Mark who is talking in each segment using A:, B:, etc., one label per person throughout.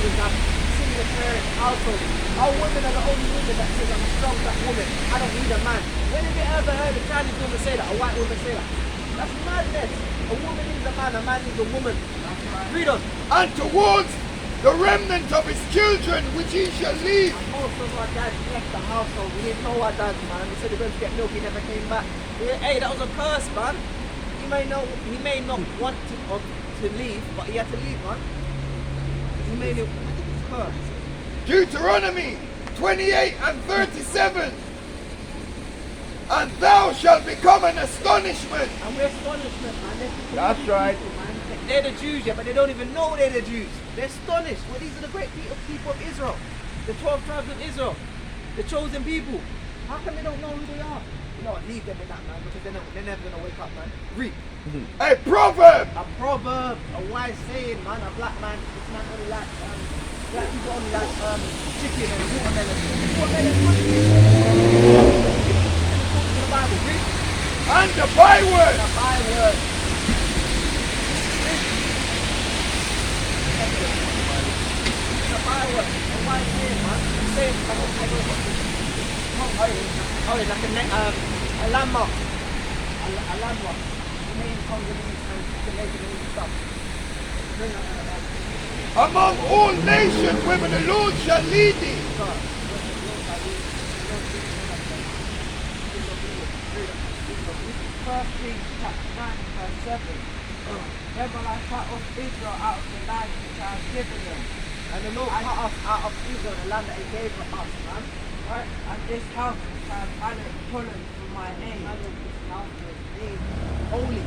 A: always have single parent households. Our women are the only women that says I'm a strong black woman. I don't need a man. When have you ever heard a Chinese woman say that? A white woman say that? That's madness. A woman needs a man needs a woman. Read on.
B: And towards the remnant of his children which he shall leave.
A: And also my dad left the household. We didn't know our dad, man. He said he went to get milk, he never came back. Hey, that was a curse, man. He may not want to leave, but he had to leave, man. He made it curse.
B: Deuteronomy 28 and 37. And thou shalt become an astonishment.
A: And we're astonishment, man.
B: That's right.
A: People, man. They're the Jews, yeah, but they don't even know they're the Jews. They're astonished. Well, these are the great people of Israel. The 12 tribes of Israel. The chosen people. How come they don't know who they are? You know what, leave them in that, man, because they're never going to wake up, man. Read.
B: A proverb.
A: A proverb. A wise saying, man. A black man. It's not only like, black people only like chicken and watermelon. Watermelon is good. The Bible. Read.
B: And the byword.
A: The byword. The byword. A wise saying, man. Saying, like a landmark. A landmark. The main Congolese and Canadian stuff.
B: Among all nations whither the Lord shall lead thee.
C: First Kings chapter 9 verse 7. Then will I cut off Israel out of the land which I have given them.
A: And the Lord cut us out of Israel, the land that He gave us, man.
C: Right? And this house which I have added pullen for my name.
A: And this house is made holy.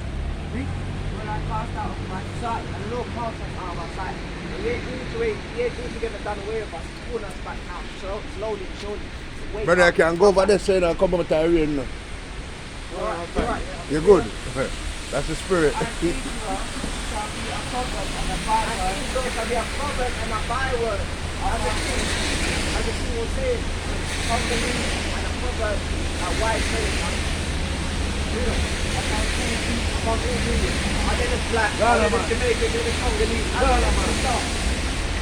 C: Will I cast out of my sight.
A: And the Lord cast us out of our sight. He ain't altogether done away with us. He's pulling us back now. So slowly and surely. Wake
D: Brother, I
A: up.
D: can go over there saying I'll come up to rain now.
A: Alright.
D: You're good. That's the spirit.
C: And Israel shall be a proverb and a
A: And
C: byword.
A: Israel shall be a proverb and a byword. As the king was saying, Congolese and a proverb, a wise saying, man. Among all millions. And then it's black, and then it's Jamaican, then it's Congolese.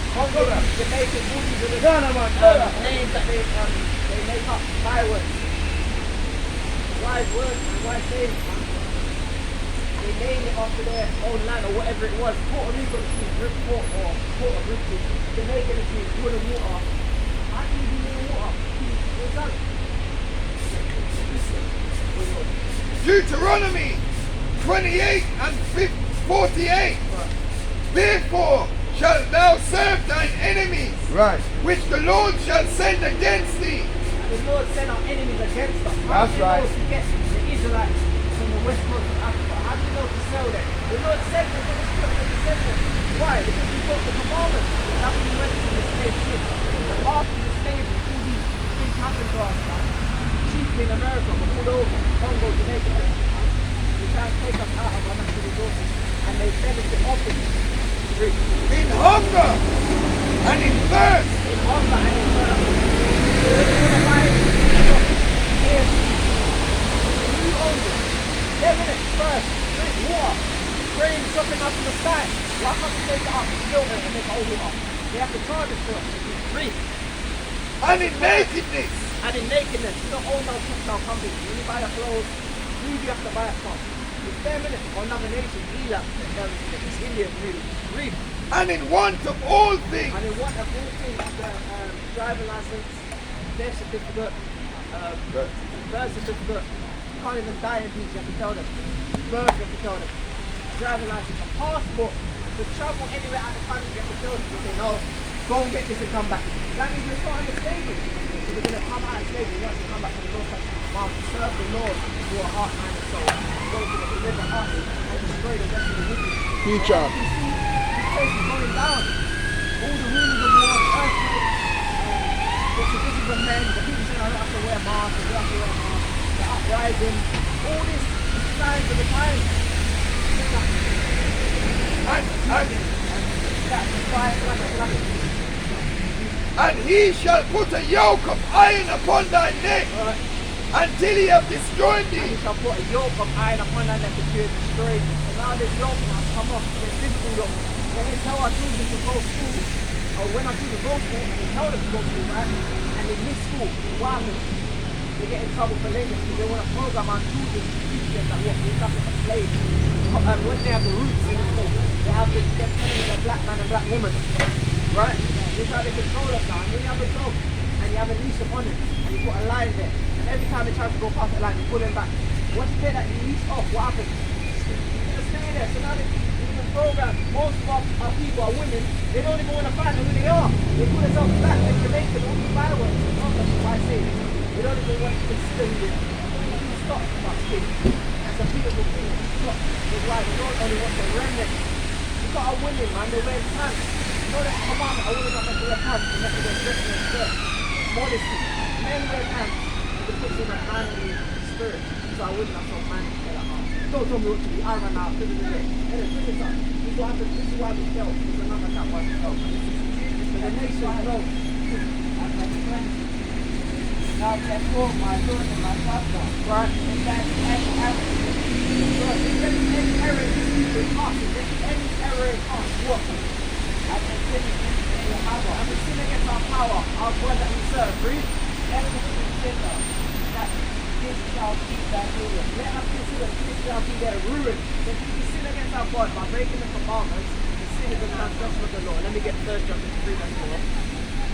A: Congolese, Jamaican, all these are the names that they make up, bywords. Wise words and wise sayings, man. They name it after their own land or whatever it was. Puerto Rico means Bridgeport or Port of Bridges. Jamaica means wood and water. How can you do water? What's that?
B: Deuteronomy 28 and 48. Therefore shalt thou serve thine enemies,
D: Right.
B: which the Lord shall send against thee.
A: And the Lord sent our enemies against us.
D: That's right.
A: How do you know to get the Israelites from the west coast of Africa? How do you know to sell them? The Lord sent them to this country to send them. Why? Because we got the commandments. That's when we went to the slave ship. And after the slavery, all these things happened to us, man. Chiefly in America, but all over. Congo, Jamaica, everything. They try to take us out of our natural resources. And they benefit off of it.
B: In hunger and in thirst,
A: In hunger and in thirst. First, drink water. Rain dropping up in the sky. Why can't we take it up, filter it, and make it all up? They have to charge us for it. Free.
B: and in nakedness.
A: And in nakedness, you don't own no textile company. When you buy the clothes, who do you have to buy it from? It's their minute or another nation, Ela, it's India, really. Read.
B: And in want of all things.
A: And in one of all things, driver license, death certificate, birth certificate, you can't even die in peace, you have to tell them. Birth, you have to tell them. Driver license, a passport, to travel anywhere out of the country, you have to tell them. You say, no, go and get this and come back. That means we're starting the slavery. So we're going to come out of slavery, we have to come back to the Lord, to serve the Lord through our heart, mind, and soul. Go to the deliver us and destroy the rest of the wicked.
D: Teacher.
A: You see, this place is going down. All the rumors of war, earthquakes, the traditions of men, the people saying I don't have to wear masks, I don't have to wear masks, the uprising, all this is signs of the time.
B: And he shall put a yoke of iron upon thy neck until he have destroyed
A: And
B: thee.
A: he shall put a yoke of iron upon thy neck until it is destroyed. And now this yoke has come off, the physical yoke. When they tell our children to go to school, or when I do the go school, they tell them to go school, right? And they miss school. What happens? They get in trouble for lateness because they want to program our children to teach them that what there's nothing but slaves. And when they have the roots in the school, they have the definition of black man and black woman, right? This is how they control us now. And when you have a dog and you have a leash upon it and you put a line there, and every time they try to go past the line, you pull them back. Once you get that leash off, what happens? You're going to stay there. So now they program. Most of our people are women. They don't even want to find out who they are. They put themselves black and Jamaican, all these fireworks. That's why I say this. They don't even want to consider who they are. Stop about this. That's a beautiful thing. Stop. That's why they don't only want the remnant. You've got our women, man. They wear pants. You know that commandment, a woman not meant to wear pants. They're meant to wear dress in their skirt. Modesty. Men wear pants. It puts in a manly spirit. So I wouldn't have so manly. Don't tell me what to be. I ran out. This is it. This is what happens. This is why we fell. This is another time why we fell. So the nation knows.
C: Now therefore my Lord and my Father,
A: Right?
C: and that any error,
A: If there is any error in this people in us, if there is any error in us, what?
C: and the sin against the power,
A: And we sin against our power, our God that we serve. Read.
C: let us consider that this shall be thy ruin.
A: Let us consider this shall be their ruin. If we sin against our God by breaking the commandments, the sin is a transgression of the law. Let me get 3 John 3 verse 4.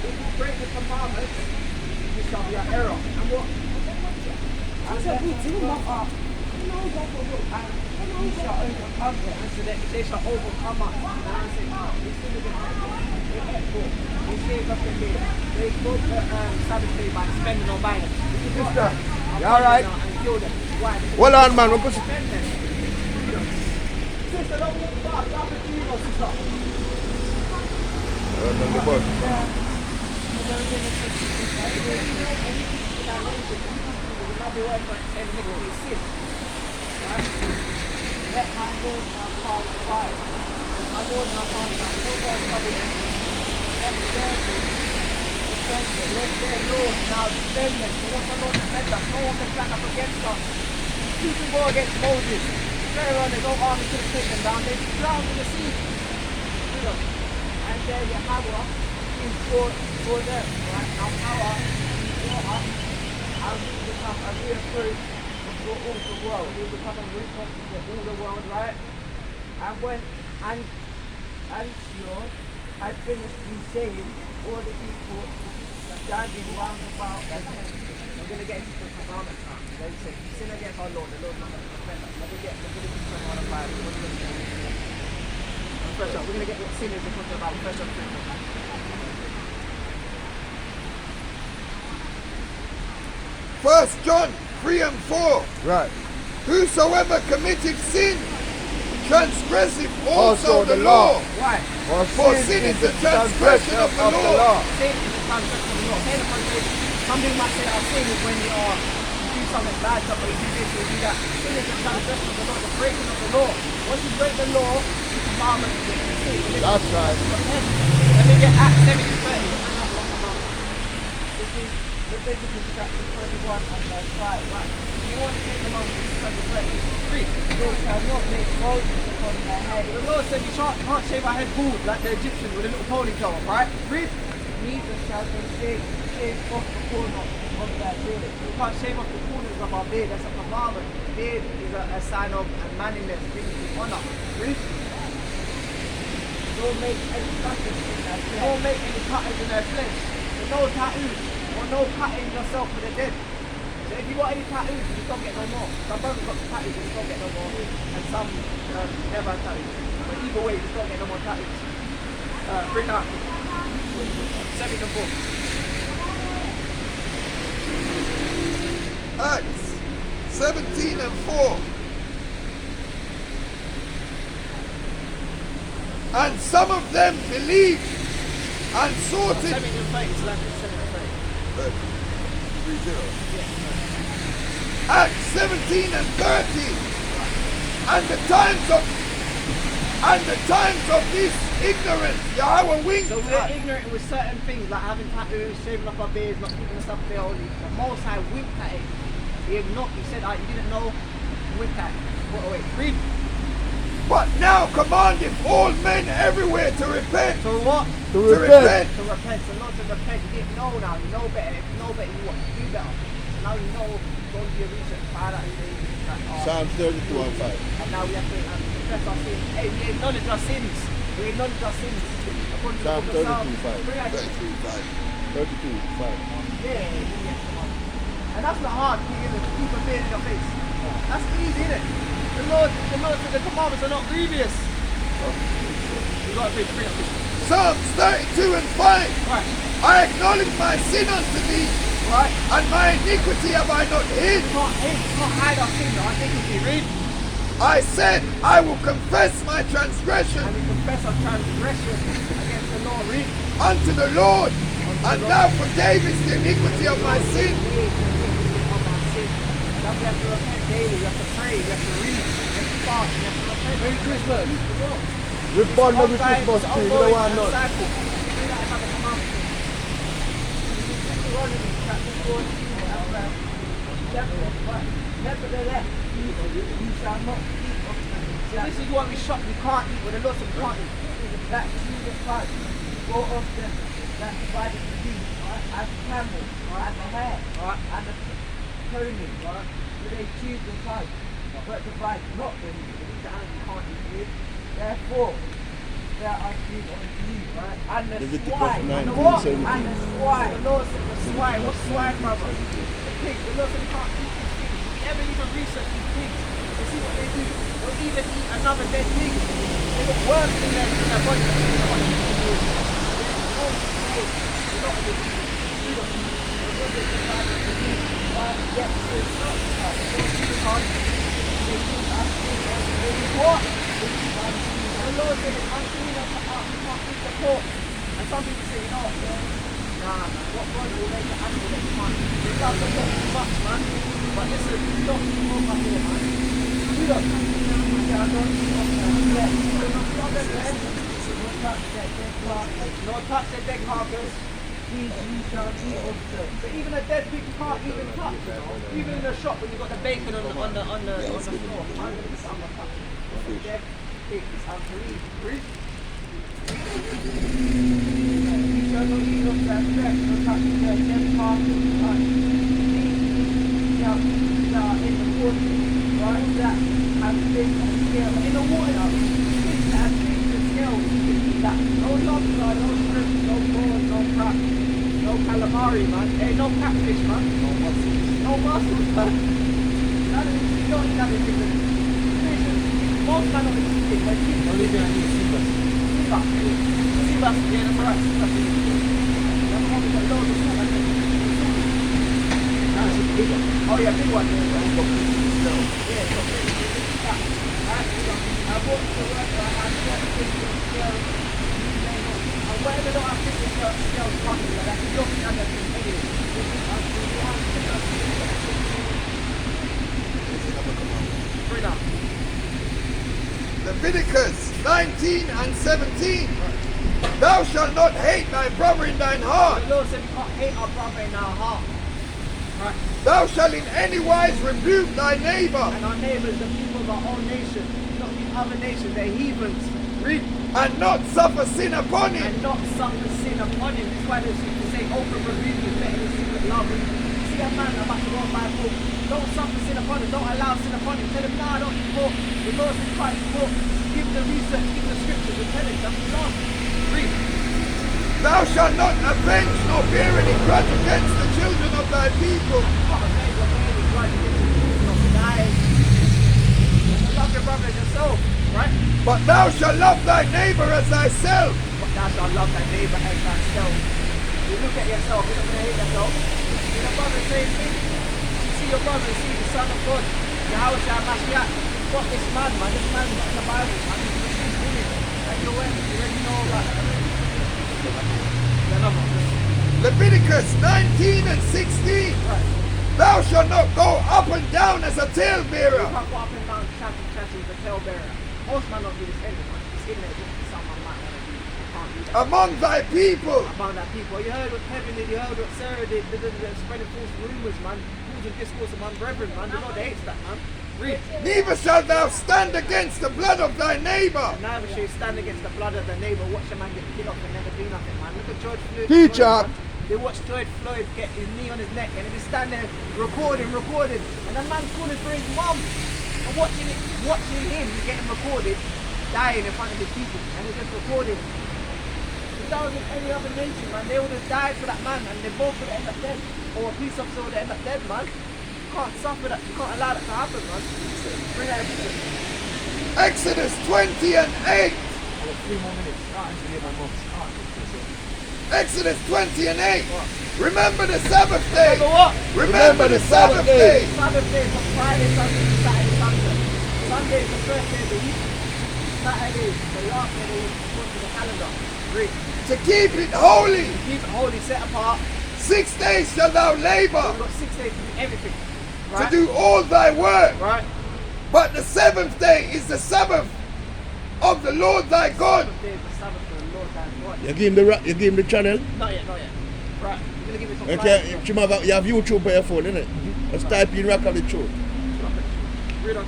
A: If we break the commandments, this shall be our error. And what?
C: And let us go up, and we shall overcome them.
A: And so that they shall overcome us. And I say, we sin against them. They ate pork. They shaved up their beard. They broke the Sabbath day by spending or buying.
D: Sister, you alright?
A: And killed them. Why?
D: Hold on, man. We'll put
A: Sister, don't walk fast. Stop it, you know, sister.
D: on the bus.
C: Let my Lord now call the fire. My Lord now call the fire. No more covenant.
A: Let their Lord now defend them. They want the Lord to defend us. No one can stand up against us. Two can go against Moses. Pharaoh, there's no army could have taken them down. They drowned in the sea. And there your power is for them. Right? Now power is for us. As we become a real fruit for all the world. We become a witness for all the world, right? And when and Lord had finished saying all the people standing round about their tent. I'm going to get into the commandments now. They say, sin against our Lord, the Lord is not going to defend us. Let me get Leviticus 21 and 5. We're going to get what sin is according to the Bible. First John 3.
B: 1 John 3 and 4.
D: Right.
B: Whosoever committeth sin transgresseth also the law.
A: Why?
B: For sin is the transgression of the law.
A: Sin is the transgression of the law. Say the contrary. Some people might say our sin is when you do something bad, somebody do this or do that. Sin is the transgression of the law, the breaking of the law. Once you break the law, the commandment is sin.
D: That's right.
A: Let me get Acts 7 and 30. This is Leviticus chapter 21 and verse 5. Right. You want to take the commandment, chapter 33.
C: They shall not make Moses upon their head.
A: The Lord said you can't shave our head bald like the Egyptians with a little ponytail, right? Read.
C: Neither shall they shave off the corner of their beard.
A: We can't shave off the corners of our beard. That's a commandment. Beard is a sign of manliness, dignity, honor. Read.
C: Don't make any cuttings in their flesh.
A: Don't make any cuttings in their flesh. There's no tattoos or no cutting yourself for the dead. So if you got any tattoos, you just don't get no more. Some brothers got tattoos, you just don't get no more. And some never have tattoos. But either way, you just don't get no more tattoos. Bring up. 7 and 4.
B: Acts 17 and 4. And some of them believed and sought
A: 7
B: it.
A: and 30, it's like 7 and 30.
B: 3-0. Acts 17 and 30. And the times of this ignorance, Yahweh winked
A: So we're
B: at.
A: ignorant with certain things like having tattoos, shaving off our beards, not keeping us up there holy. The Most High winked at it. He said, you didn't know, winked at it. Wait, read.
B: But now commandeth all men everywhere to repent.
A: So what?
D: To
B: To
D: repent.
A: To repent. So not to repent. You didn't know now. You know better. If you know better, you want to do better. So now you know. Go and do your research. Find out who they are.
D: Psalms 32 and 5.
A: And now we have to confess our sins. Hey, we acknowledge our sins. We acknowledge our sins. According to the
D: Psalm
A: book of Psalms.
D: 32, 5.
A: Bring that.
D: 32, 5.
A: And that's not hard, is it? People being in your face. That's easy, isn't it? The Lord said the commandments are not grievous. You got to bring it.
B: Psalms 32 and 5.
A: Right.
B: I acknowledge my sin unto thee,
A: Right.
B: and my iniquity have I not hid.
A: It's not hide our sin, our iniquity. Read.
B: I said, I will confess my transgression
A: And we confess our transgression against the Lord. Read.
B: unto the Lord, and thou forgavest the iniquity of my sin.
A: Of our sin. Now we have to repent daily. We have to pray. We have to read. We have to fast. We have to repent. Merry Christmas.
D: We born every Christmas tree. We don't want none.
A: Nevertheless, you shall not eat of them. So this is what we shop. We can't eat. When the Lord said we can't eat. That Jesus Christ go of them that divided the beast, right? And the camel, right? And the hare, right? And the pony, right? So they choose the side, but divide not the meat. These animals can't eat meat. Therefore, there are food on you, right? And the
D: Leviticus
A: swine, and the
D: 19,
A: what?
D: 17.
A: And the swine. The Lord said the swine. What swine, brother? The pig. The Lord said you can't eat these pigs. If you ever even research these pigs, you see what they do. They'll even eat another dead pig. They got worms in their body. What? The Lord said it's unclean unto us. We can't eat the pork. And some people say, nah, man, what God will make the animal that you can't eat? They love the pork too much, man. But listen, stop smoke up here, man. Do that. Not touch the dead carcass. These you shall eat of them. So even a dead pig you can't even touch, you know? Even in the shop when you got the bacon on the floor. I'm gonna touch it. Dead pig is unclean. Breathe. You shall not eat of their flesh, nor touch their dead carcass. These shall in the water, right? That have been on scale. In the water, fish that have been on scale, you can eat that. No lobster, no shrimp, no prawn, no crab, no calamari, man. Hey, no catfish, man. No mussels. No mussels, man. You don't eat that in England. Most man don't eat it, but you only thing I eat is sea bass. Sea bass, yeah, that's right. That's why we got loads of food. That's a big one. Oh yeah, big one. Yeah, so I bought the work, I bought the fish on scale. And whatever don't have fish on scale, fucking like that. You don't think I'm going to do it. Bring up.
B: Leviticus 19 and 17. Thou shalt not hate thy brother in thine heart.
A: The Lord said we can't hate our brother in our heart. Right.
B: Thou shalt in any wise rebuke thy neighbor.
A: And our neighbours, the people of our own nation, not the other nations, they're heathens. Read.
B: And not suffer sin upon him.
A: And not suffer sin upon him. That's why they say open rebuke is better than secret love. See a man about to go and buy pork. Don't suffer sin upon him. Don't allow sin upon him. Tell him, nah, I don't eat pork. The Lord said, you can't eat pork. Give the research, give the scriptures, and tell him, that's not. Read.
B: Thou shalt not avenge nor bear any grudge against the children of thy people.
A: Love your brother as yourself, right?
B: But thou shalt love thy neighbor as thyself.
A: But thou shalt love thy neighbor as thyself. You look at yourself, you're not going to hate yourself. See your brother, same thing. You see your brother, see the Son of God. Yahushua Mashiach. What this man, this man's not in the Bible, man. He's doing it. And you already know about that.
B: Leviticus 19 and 16.
A: Right.
B: Thou shalt not go up and down as a talebearer.
A: You can't go up and down chanting with a talebearer. Most men don't do this anyway. It's in there just someone might want to do. You can't do that.
B: Among thy people.
A: Among that people. You heard what Kevin did, you heard what Sarah did, spreading false rumours, man. Rules of discourse among brethren, man. The Lord hates that, man. Read.
B: Neither shalt thou stand against the blood of thy neighbor.
A: And neither shall you stand against the blood of the neighbour. Watch a man get killed off and never do nothing, man. Look at George Floyd.
D: Teacher.
A: They watch George Floyd get his knee on his neck and they stand there recording. And that man's calling for his mum. And watching him getting recorded, dying in front of his people. And they're just recording. If that was in any other nation, man, they would have died for that man and they both would end up dead. Or a police officer would end up dead, man. You can't suffer that. You can't allow that to happen, man. Bring that evidence.
B: Exodus 20 and 8.
A: 3 more minutes.
B: Exodus 20 and 8. Remember the Sabbath day.
A: Remember what?
B: Remember the Sabbath day.
A: Sabbath day from Friday, Sunday, Saturday, Sunday. Sunday is the first day of the week. Saturday is the last day of the week according to the calendar. Read.
B: To keep it holy.
A: Keep it holy, set apart.
B: 6 days shalt thou labor.
A: We've got 6 days to do everything. Right?
B: To do all thy work.
A: Right?
B: But the 7th day is the Sabbath of the Lord thy God.
A: Sabbath day is the Sabbath of the Lord thy God.
D: You give him the channel?
A: Not yet. Right. You're gonna give me some
D: Okay, you have YouTube on your phone, innit? Just type in Rock of the Truth.
A: Read on.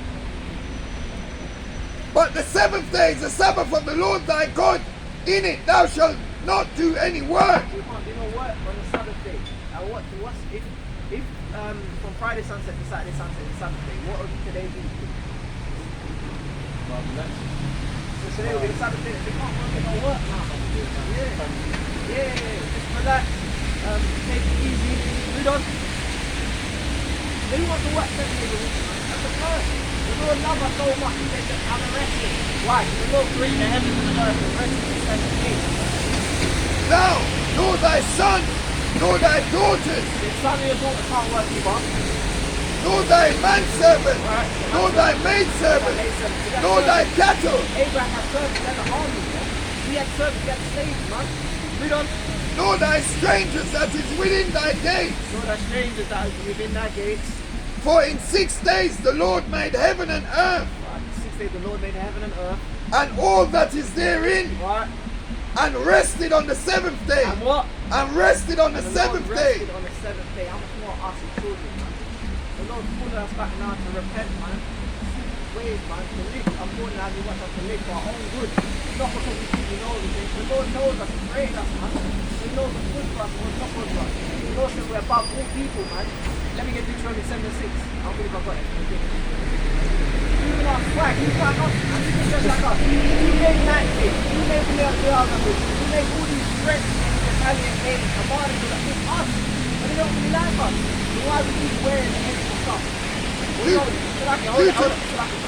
B: But the 7th day is the Sabbath of the Lord thy God. In it thou shalt not do any work.
A: You can't do no work on the Sabbath day. Now what's if from Friday sunset to Saturday sunset is Sabbath day, what would today be? So today will be the Sabbath day. They can't do no work now. Yeah. Just relax. Take it easy. Read on. They want to work 7 days a week, man. That's a curse. The Lord loves us so much. He said that I'm resting. Why? The Lord created the heavens and the earth and rested in 7 days.
B: Thou, nor thy son, nor thy daughters,
A: Your son or your daughter can't work either.
B: nor thy manservant, nor thy maidservant, nor thy cattle,
A: Abraham had servants and an army, man. He had servants, he had slaves, man. Read on.
B: nor thy strangers that is within thy gates.
A: Nor thy strangers that is within thy gates.
B: For in 6 days the Lord made heaven and earth,
A: Right. 6 days the Lord made heaven and earth.
B: and all that is therein,
A: Right.
B: and rested on the 7th day.
A: And what?
B: And rested on the
A: And the Lord
B: 7th day.
A: rested on the 7th day. How much more us as children, man? The Lord's calling us back now to repent, man. Ways, man, to live. I'm calling us, He wants us to live for our own good. Not because we think we know everything. The Lord knows us, He created us, man. He knows what's good for us and what's not good for us. The Lord said we're above all people, man. Let me get Deuteronomy 7:6. I don't believe I've got it. Even our swag, He's like us, man. He's just like us. He made Nike, He made the other He made all these French and Italian names, Amari, that it's us. But they don't really like us. So why we keep wearing the extra stuff? We know it. So I can hold it. So I can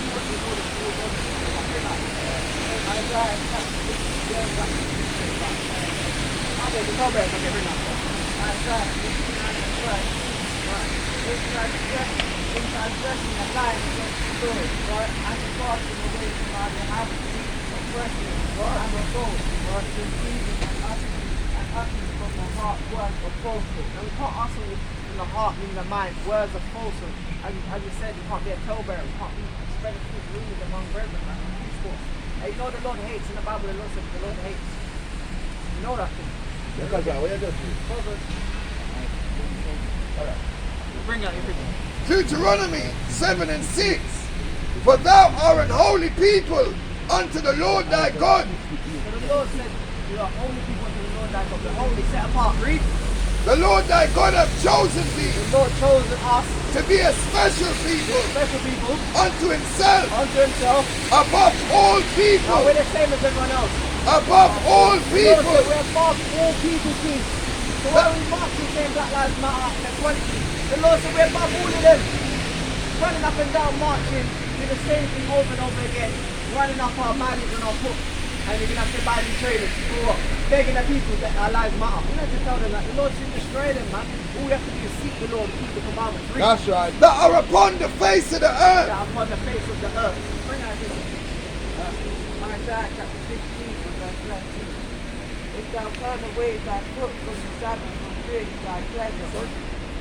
A: and we can't ask them from the heart, meaning the mind, words of falsehood. As you said, you can't be a talebearer, you can't be spreading false rumors among brethren, like discourse. And you know the Lord hates, in the Bible the Lord says the Lord hates. You know that thing. Proverbs. Bring out your picture.
B: Deuteronomy 7 and 6. For thou art an holy people unto the Lord thy God.
A: So the Lord said, you are holy people unto the Lord thy God. The holy, set apart. Read.
B: The Lord thy God hath chosen thee
A: The Lord chosen us,
B: to be a special people
A: special people,
B: unto himself
A: unto Himself.
B: above all
A: Now
B: people.
A: we're the same as everyone else.
B: Above all
A: The Lord
B: people.
A: said we're above all people, King. So why are we marching saying Black Lives Matter and equality? The Lord said we're above all of them. Running up and down, marching, do the same thing over and over again. Running up our mileage on our foot. And you're going to have to buy new trailers for what? Begging the people that our lives matter. We don't have to tell them that. The Lord should destroy them, man. All we have to do is seek the Lord and keep the commandments. Read.
D: That's right.
B: That are upon the face of the earth.
A: That upon the face of the earth. Bring out this. Isaiah chapter 15, verse 13.
C: If thou turn away thy foot from the Sabbath from doing thy pleasure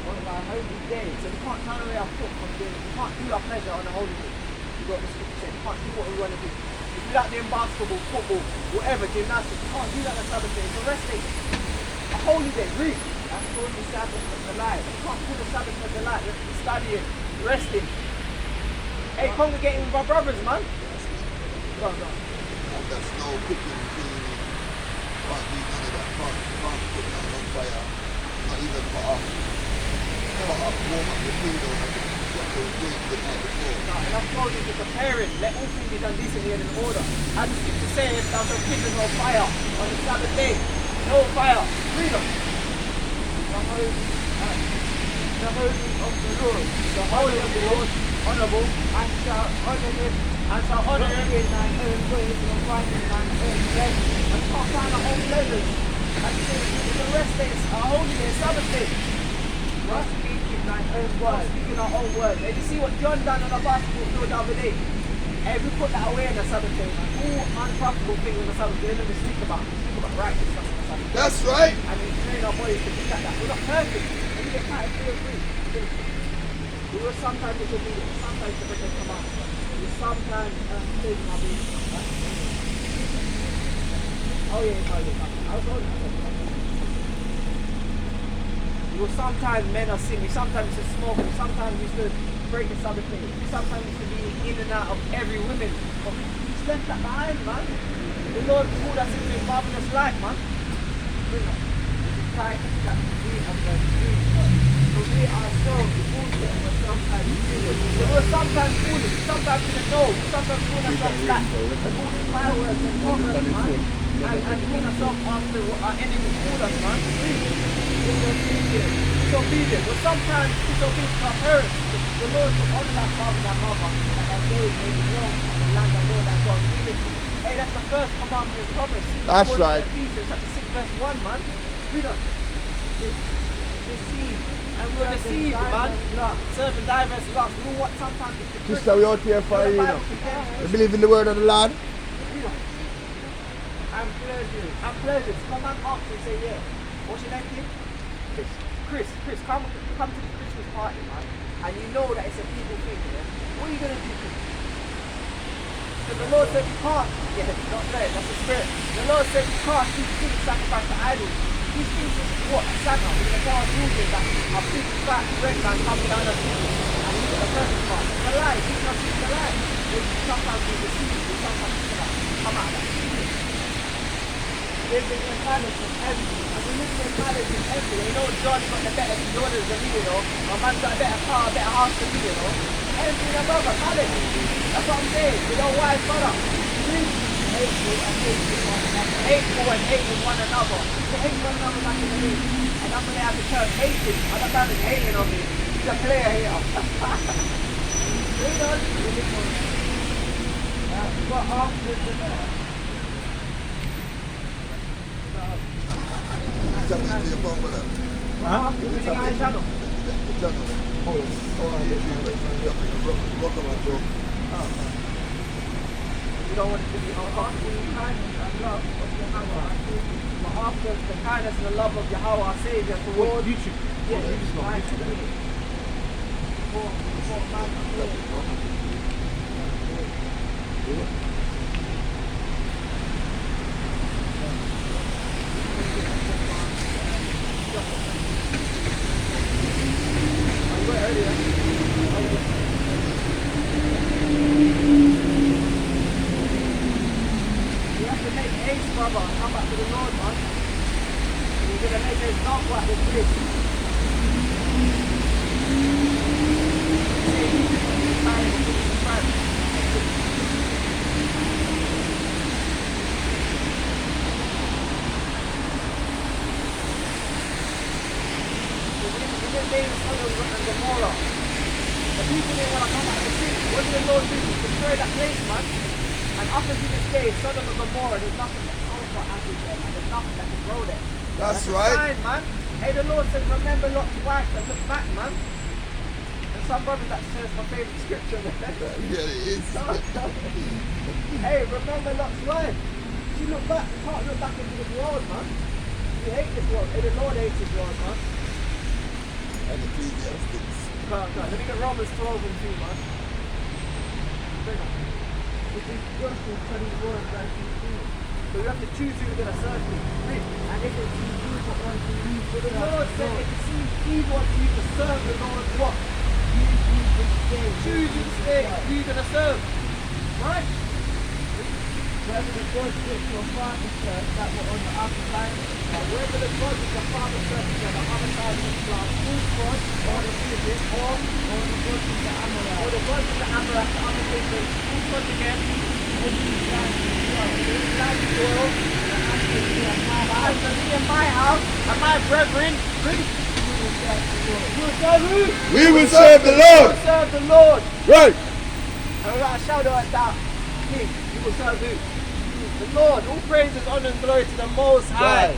C: on thy holy day,
A: So we can't turn away our foot from doing it. We can't do our pleasure on a holy day. We've got the scripture saying we can't do what we want to do. If you like doing basketball, football, whatever, gymnastics, you can't do that on Sabbath day. It's a rest day. A holy day. Read.
C: that's called the Sabbath of the light.
A: You can't call the Sabbath of the light. We're studying, resting. Hey, congregating with my brothers, man. Go on.
B: And that's no cooking, cleaning. Can't do none of that. Can't put nothing on fire. Not even warm up the food or nothing. What they were doing the night before.
A: And I'm told you to preparing, let all things be done decently and in order. As the scripture says, thou shalt kindle no fire on the Sabbath day. No fire. Freedom.
C: The holy of the Lord,
A: The holy of the Lord, honourable,
C: and shall honour him,
A: and shall honour him
C: in thine own ways, and find in thine own bed.
A: and cut down our own pleasures. And he says, the rest days are holy days, Sabbath day.
C: Not speaking thine own
A: We're
C: words.
A: speaking our own words. And you see what John done on the basketball field the other day? Hey, we put that away on the Sabbath day, man. All unprofitable things on the Sabbath day, they never speak about. We speak about righteous stuff on the Sabbath day.
B: That's right.
A: And we train our bodies to protect that. We're not perfect. And we get tired, feel free. We will sometimes disobedient, sometimes to break the commandments. We sometimes fail in our beliefs. Right? Oh yeah. I was on that. We will sometimes men are sin. We sometimes used to smoke. We sometimes used to break the Sabbath day. We sometimes used to be in and out of every woman. But we just left that behind, man. The Lord called us into a marvelous life, man. Bring us. Christ that we have the free. So we ourselves, we're sometimes foolish. We're sometimes foolish. Sometimes we don't know. Sometimes we want ourselves back. And all these fireworks and problems, man. And put ourselves after what our enemy called us, man. Disobedient. Well, sometimes disobedient to our parents. The Lord will honor that father and that mother, and that they may be known in the land of Lord that God gave it. Hey, that's the first commandment of promise.
D: That's right.
A: Ephesians chapter 6 verse 1, man. Read on. Deceive. And we're deceived, man. Serving diverse lusts. You know what? Sometimes it's the
D: Sister, we out here for you, you know. We believe in the word of the Lord.
A: And pleasures. And pleasures. Come and ask and say, yeah. What's your name, kid? Chris, come to the Christmas party, man. And you know that it's a people thing, yeah? What are you going to do, Chris? Because the Lord said you can't. Yeah, not there. That's the spirit. The Lord said you can't do things sacrifice to idols. These things is what? Santa. We're going to tell our children that our big fat red man comes down the street and look at the person part. It's a lie. He's not speaking a lie. Sometimes we deceive you. Sometimes we come out of that. Living in palace and envy. And we live in palace and envy. You know John's got the better daughters than me, you know. My man's got a better car, a better house than me, you know. Envy and brother, palace. That's what I'm saying. You know why, brother? Hateful and hating one another. They hate one another back in the day. And I'm gonna have to turn hating. Other man is hating on me. He's a player here. Read on.
C: But after the
B: Jump into your phone with that.
D: Huh?
A: Who's the guy channel? You don't want it to be after the kindness and love of Yahweh, but after the kindness and the love of Yahweh, our Savior, towards
D: YouTube.
A: yes, right to me. For man you have to make haste, brother, and come back to the Lord, man. You're going to make it not like this bridge. The people didn't want to come out of the city. What did the Lord do? Destroy that place, man. And up until this day, Sodom and Gomorrah, there's nothing that comes for Africa there, and there's nothing that can grow there.
B: That's
A: a
B: right.
A: sign, man. Hey, the Lord says, remember Lot's wife and look back, man. And some brothers that says my favorite scripture.
B: Yeah, it is.
A: Hey, remember Lot's wife. She looked back. You can't look back into this world, man. You hate this world. Hey, the Lord hates this world, man.
B: And Ecclesiastes.
A: Let me get Romans 12 and 2, man. Bring on.
C: it is good to study word that you do.
A: So you have to choose who you're going to serve. Read.
C: And if it seems evil unto you,
A: So the Lord said, if it seems evil unto you to serve the Lord what? Choose which state who you're gonna serve. Right?
C: Whether the God is your father's church that were on the other side,
A: Whether the God is the Father service on the other side of the cloud,
C: whose God or the Egypt or the God is the
A: or
C: Amorite.
A: the God is the Amorite, the other people, who's God again?
C: And these lands as well.
A: This land is yours,
C: And after me and my
A: and
C: house,
A: for me and my house, and my brethren,
C: we will serve the Lord.
A: will serve who?
D: We will serve the Lord.
A: Will serve the Lord.
D: Right.
A: And we got a shout out that King, you will serve who? The Lord. All praises, honor and glory to the Most High.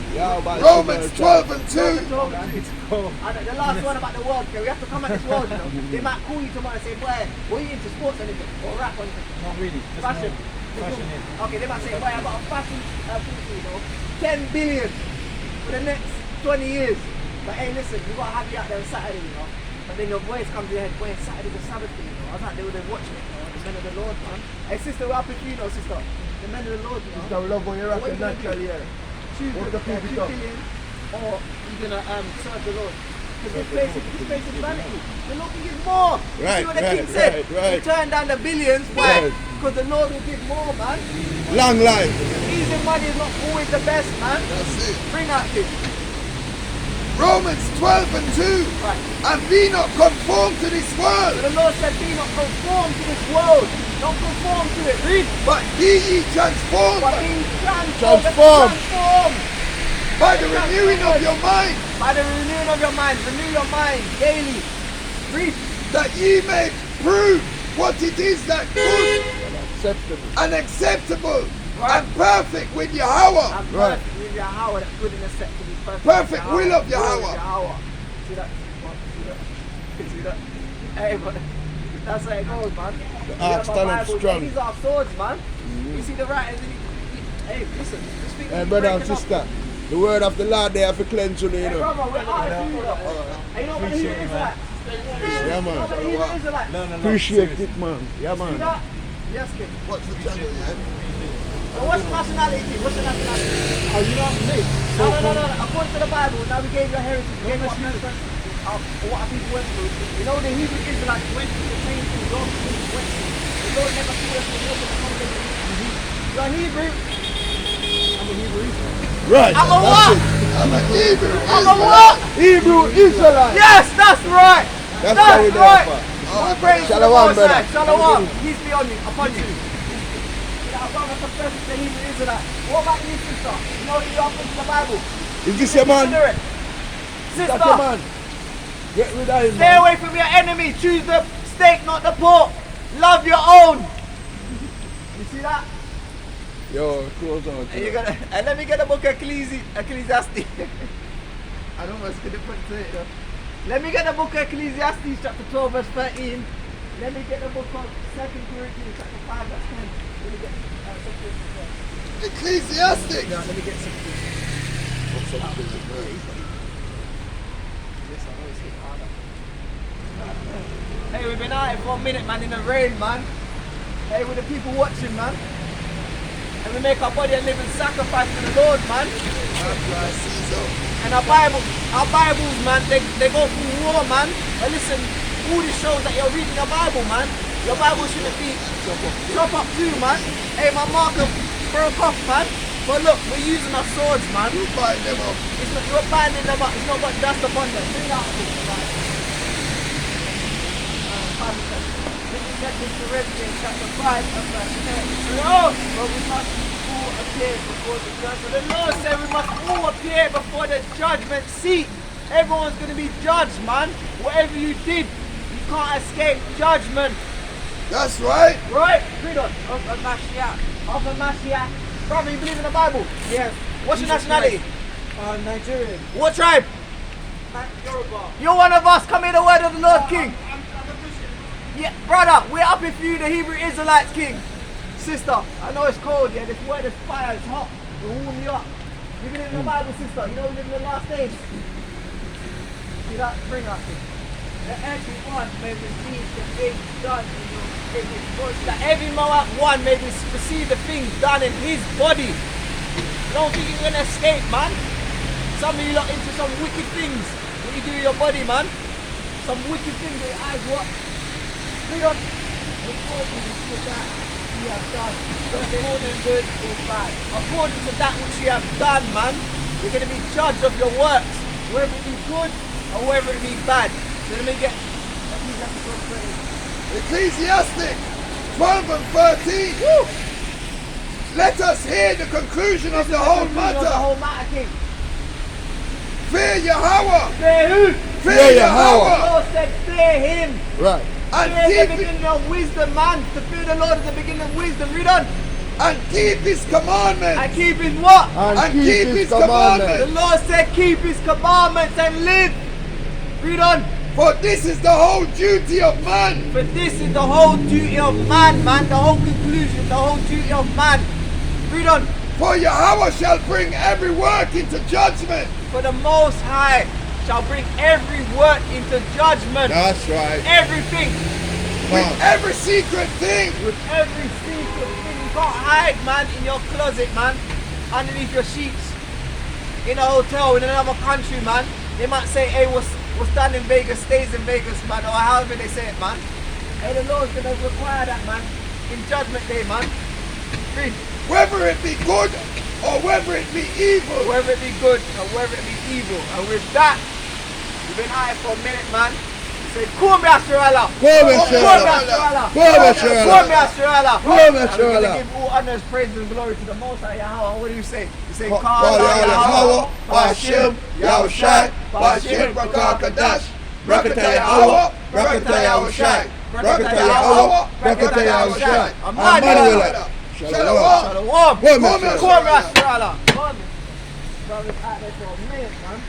B: Romans 12 and 2.
A: And the last one about the world, okay, we have to come at this world, you know. They might call you tomorrow and say, boy, what are you into, sports or anything? Or rap or anything?
E: Not really. Just
A: Fashion.
E: more fashion in.
A: Okay, they might say, boy, I've got a fashion company, you know, 10 billion for the next 20 years. But hey, listen, you got to have you out there on Saturday, you know. And then your voice comes to your head, boy, Saturday's a Sabbath day, you know. I was like, they would have watched it, you know, the men of the Lord, man. Hey, sister, we're up with you, you know, sister. The men of the Lord, you know.
D: Sister, we love when you're
A: What
D: rapping
A: you gonna
D: naturally
A: do?
D: here.
A: Choose
D: What
A: the
D: the people
A: 2
D: talk?
A: billion, or you're gonna serve the Lord. Because this place is vanity. The Lord can give more. You
D: Right,
A: see what the
D: right,
A: king said?
D: right.
A: You turn down the billions, why?
D: Right.
A: Because the Lord will give more, man.
D: Long life.
A: Easy money is not always the best, man.
B: That's it.
A: Bring out this.
B: Romans 12 and 2.
A: Right.
B: And be not conformed to this
A: So
B: world,
A: the Lord said, be not conformed to this world. Don't conform to it. Read.
B: but be ye transformed
A: But be transformed.
D: Transformed.
A: Transformed.
B: by the renewing of your mind,
A: By the renewing of your mind. Renew your mind daily. Read.
B: that ye may prove what it is that good
D: Acceptable.
B: and acceptable
A: Right.
B: and perfect with Yahweh.
A: I'm
D: Right.
A: perfect with Yahweh, that good and acceptable.
B: Perfect will of
A: Will
B: Yahweh.
A: See that? See that? Hey, but that's how it goes, man. We
D: ark
A: have our
D: stand up
A: Bibles.
D: strong.
A: These are swords, man. You see the writings. Hey, listen. Just speak.
D: Hey, brother and sister, the word of the Lord they have to cleanse you, you
A: Hey,
D: know.
A: brother, we're out of you, though. Hey, you know what the Hebrew
E: Appreciate it,
A: Israelites?
D: Yeah,
A: You know
D: man.
A: what the Hebrew Israelites?
E: No.
D: Appreciate
E: seriously.
D: it, man. Yeah,
A: See
D: man.
A: that? Yes, kid.
B: What's the channel, yeah?
A: So what's your nationality, kid? What's your nationality?
E: Oh, you know what I mean?
A: No. According to the Bible, now we gave you a heritage. We gave you what people went through. You know the Hebrew Israelites went through the same thing Lord went through. The Lord never told us to walk in the congregation. You're Hebrew. I'm a Hebrew Israelite.
D: Right.
A: I'm a
D: that's
A: what?
D: it.
B: I'm a Hebrew.
A: I'm a what?
D: Hebrew Israelite.
A: Yes, that's right.
D: That's
A: That's
D: how we there,
A: right.
D: Papa.
A: All praise to the
D: Shalom,
A: Most
D: brother.
A: High. Shalom. Peace be on you, upon you. Our brother confesses the Hebrew Israelite. What about you, sister? You know you're up into the Bible.
D: Is this your man?
A: Consider it.
D: That's your
A: Sister,
D: man. Get rid of him,
A: stay
D: man.
A: away from your enemy. Choose the steak, not the pork. Love your own. You see that?
D: Yo, close out.
A: And you gotta, and let me get the book of Ecclesiastes. I don't know what's gonna put to it though. Let me get the book of Ecclesiastes chapter 12 verse 13. Let me get the book of 2 Corinthians chapter 5 verse 10. Let me get 2 Corinthians first.
B: Ecclesiastic.
A: Yeah, let me get 6 Yes, I always hit harder. Hey, we've been out here for a minute, man, in the rain, man. Hey, with the people watching, man. And we make our body a living sacrifice to the Lord, man. And our Bibles, man, they go through war, man. But listen, all this shows that you're reading your Bible, man. Your Bible shouldn't be chop up too, man. Hey, my marker broke off, man. But look, we're using our swords, man.
B: You bind them up.
A: It's not, you're binding them up. It's not got dust upon them. Bring out this, right? Second Corinthians chapter 5 and verse 10. Lord, but we must all appear before the judgment. The Lord said we must all appear before the judgment seat. Everyone's going to be judged, man. Whatever you did, you can't escape judgment.
B: That's right.
A: Right? Read on.
C: of a Mashiach.
A: Of a Mashiach. Brother, you believe in the Bible?
C: Yes.
A: What's your
C: Jesus
A: nationality?
C: Christ. Nigerian.
A: What tribe?
C: Yoruba.
A: You're one of us. Come hear the word of the Lord, King.
C: I'm a Christian.
A: Yeah, brother, we're up here for you, the Hebrew Israelites, King. Sister, I know it's cold, yeah, this word is fire, it's hot. We'll warm you up. You believe in the Bible, sister. You know we live in the last days. See that? Bring us.
C: That everyone may receive the things done in his body.
A: That every one may receive the things done in his body. You don't think you're gonna escape, man? Some of you lot into some wicked things. What you do with your body, man? some wicked things in your eyes, what? Read on. According to that you have done. According good or bad. According to that which you have done, man. You're going to be judged of your works. Whether it be good or whether it be bad. So let me get
B: Ecclesiastic 12 and 13.
A: Woo!
B: Let us hear the conclusion of the whole matter.
A: King.
B: Fear Yahweh.
A: Fear who?
B: Fear Yahweh.
A: The Lord said fear him.
D: Right.
B: And
A: Fear the
B: keep,
A: beginning of wisdom, man. To fear the Lord is the beginning of wisdom. Read on.
B: and keep his commandments.
A: And keep his what?
B: And keep his commandments.
A: The Lord said keep his commandments and live. Read on.
B: For this is the whole duty of man.
A: For this is the whole duty of man, man. The whole conclusion, the whole duty of man. Read on.
B: For Yahweh shall bring every work into judgment.
A: For the Most High shall bring every work into judgment.
D: That's right.
A: Everything.
B: With every secret thing.
A: With every secret thing. You can't hide, man, in your closet, man. Underneath your sheets. In a hotel, in another country, man. They might say, hey, what's done in Vegas stays in Vegas, man. Or however they say it, man. Hey, the Lord's going to require that, man. In Judgment Day, man. Read.
B: Whether it be good or whether it be evil.
A: Whether it be good or whether it be evil. And with that, we've been high for a minute, man. Say, Come Yasharala.
D: Come Yasharala. Come Yasharala. Come Yasharala.
A: Give all honors, praise and glory to the Most High Yahweh. What do you say? You say,
B: Yahweh, Bashim, Yahushai, Bashim, Rakakadash, Rakata Yahweh, Rakata Yahushai, Rakata Yahweh, Rakata Yahushai, Amanuela. Shalom.
A: Shalom.
B: Come
A: Come Yasharala. Brothers out there for a minute, man.